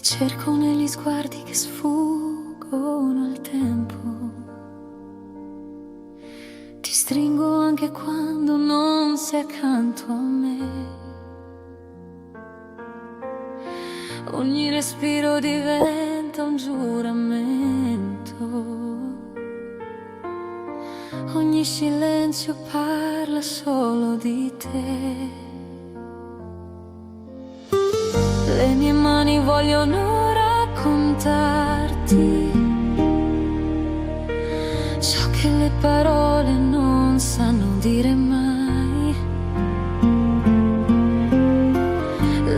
cerco negli sguardi che sfuggono al tempo. Ti stringo anche quando non sei accanto a me. Ogni respiro diventa un giuramento. Ogni silenzio parla solo di te. Le mie mani vogliono raccontarti ciò che le parole non sanno dire mai.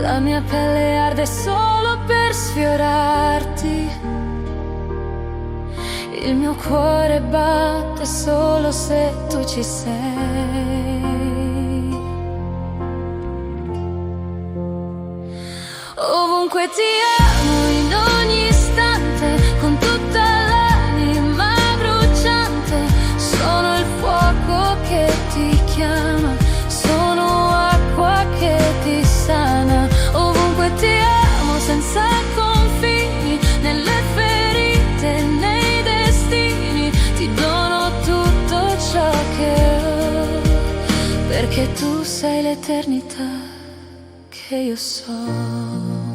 La mia pelle arde solo per sfiorarti. Il mio cuore batte solo se tu ci sei. Ovunque ti amo in ogni istante, con tutta l'anima bruciante. Sono il fuoco che ti chiama, sono acqua che ti sana. Ovunque ti amo senza confini, nelle ferite, nei destini. Ti dono tutto ciò che ho, perché tu sei l'eternità che io so.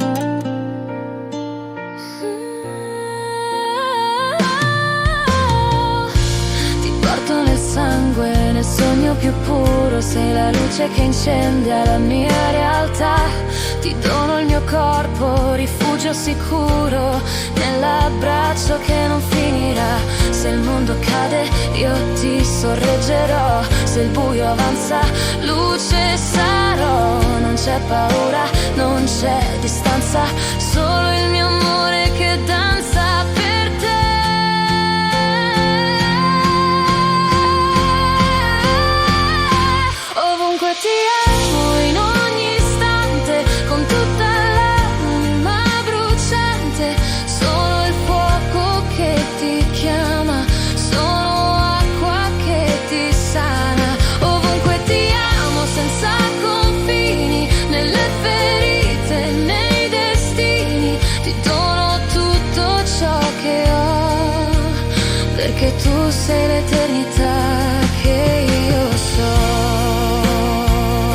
Nel sogno più puro sei la luce che incendia la mia realtà. Ti dono il mio corpo, rifugio sicuro nell'abbraccio che non finirà. Se il mondo cade io ti sorreggerò, se il buio avanza luce sarò. Non c'è paura, non c'è distanza, solo il mio amore che danza per te. Ovunque ti amo in ogni istante, con tutta l'anima bruciante. Sono il fuoco che ti chiama, sono acqua che ti sana. Ovunque ti amo senza confini, nelle ferite, nei destini. Ti dono tutto ciò che ho, perché tu sei l'eternità